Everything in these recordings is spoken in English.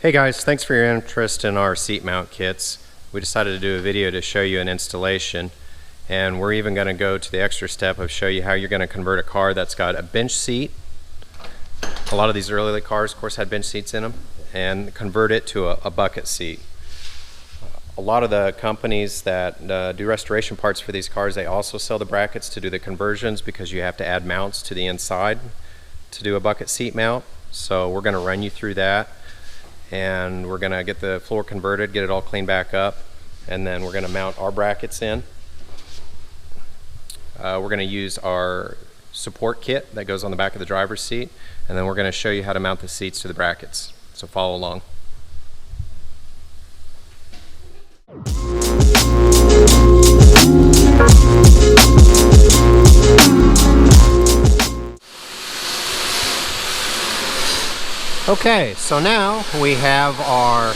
Hey guys, thanks for your interest in our seat mount kits. We decided to do a video to show you an installation, and we're even going to go to the extra step of show you how you're going to convert a car that's got a bench seat. A lot of these early cars, of course, had bench seats in them, and convert it to a bucket seat. A lot of the companies that do restoration parts for these cars, they also sell the brackets to do the conversions because you have to add mounts to the inside to do a bucket seat mount. So we're going to run you through that, and we're going to get the floor converted, get it all cleaned back up, and then we're going to mount our brackets in. We're going to use our support kit that goes on the back of the driver's seat, and then we're going to show you how to mount the seats to the brackets. So follow along. Okay, so now we have our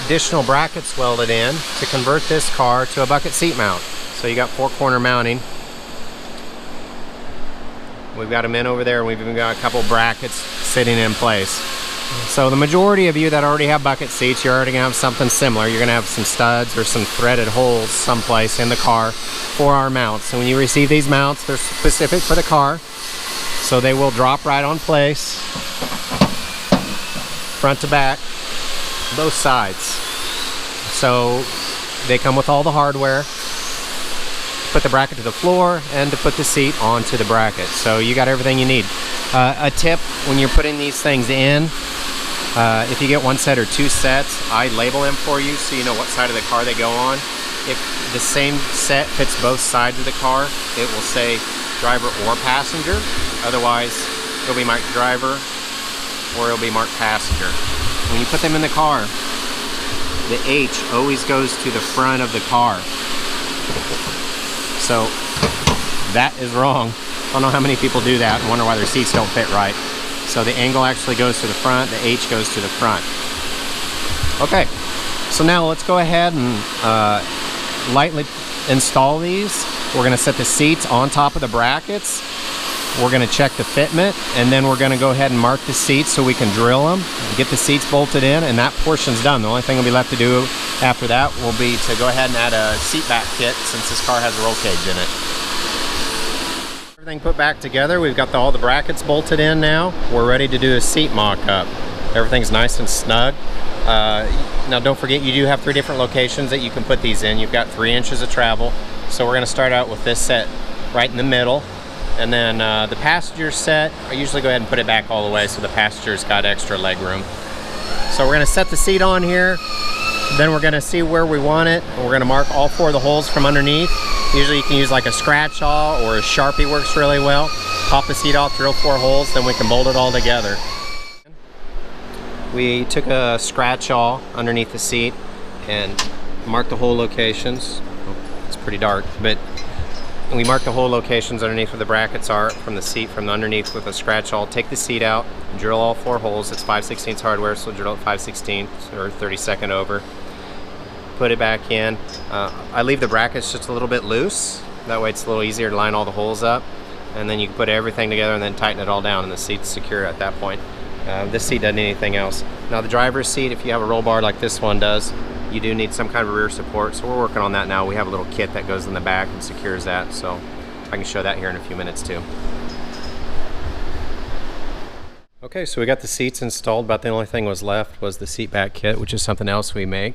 additional brackets welded in to convert this car to a bucket seat mount. So you got 4-corner mounting. We've got them in over there, and we've even got a couple brackets sitting in place. So the majority of you that already have bucket seats, you're already going to have something similar. You're going to have some studs or some threaded holes someplace in the car for our mounts. And when you receive these mounts, they're specific for the car, so they will drop right on place, front to back, both sides. So they come with all the hardware. Put the bracket to the floor and to put the seat onto the bracket. So you got everything you need. A tip when you're putting these things in, if you get one set or two sets, I label them for you so you know what side of the car they go on. If the same set fits both sides of the car, it will say driver or passenger. Otherwise, it'll be marked driver or it'll be marked passenger. When you put them in the car, the H always goes to the front of the car. So that is wrong. I don't know how many people do that and wonder why their seats don't fit right. So the angle actually goes to the front, the H goes to the front. Okay, so now let's go ahead and lightly install these. We're going to set the seats on top of the brackets. We're going to check the fitment, and then we're going to go ahead and mark the seats so we can drill them, get the seats bolted in, and that portion's done. The only thing will be left to do after that will be to go ahead and add a seat back kit, since this car has a roll cage in it. Everything put back together. We've got all the brackets bolted in now. We're ready to do a seat mock-up. Everything's nice and snug. Now don't forget, you do have 3 different locations that you can put these in. You've got 3 inches of travel. So we're going to start out with this set right in the middle. And then the passenger set, I usually go ahead and put it back all the way so the passenger's got extra leg room. So we're going to set the seat on here, then we're going to see where we want it, and we're going to mark all 4 of the holes from underneath. Usually you can use like a scratch awl, or a Sharpie works really well. Pop the seat off, drill 4 holes, then we can bolt it all together. We took a scratch awl underneath the seat and marked the hole locations. Oh, it's pretty dark, but we mark the hole locations underneath where the brackets are from the seat from underneath with a scratch awl. Take the seat out, drill all 4 holes. It's 5/16 hardware, so drill it 5/16 or 32nd over. Put it back in. I leave the brackets just a little bit loose. That way it's a little easier to line all the holes up. And then you can put everything together and then tighten it all down, and the seat's secure at that point. This seat doesn't need anything else. Now the driver's seat, if you have a roll bar like this one does, you do need some kind of rear support, so we're working on that now. We have a little kit that goes in the back and secures that, so I can show that here in a few minutes too. Okay, so we got the seats installed. About the only thing was left was the seat back kit, which is something else we make.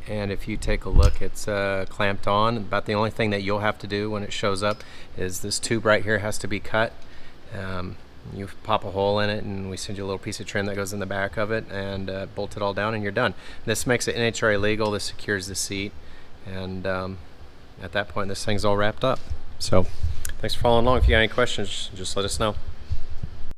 And if you take a look, it's clamped on. About the only thing that you'll have to do when it shows up is this tube right here has to be cut. You pop a hole in it, and we send you a little piece of trim that goes in the back of it, and bolt it all down, and you're done. This makes it NHRA legal. This secures the seat, and at that point this thing's all wrapped up. So thanks for following along. If you got any questions, just let us know.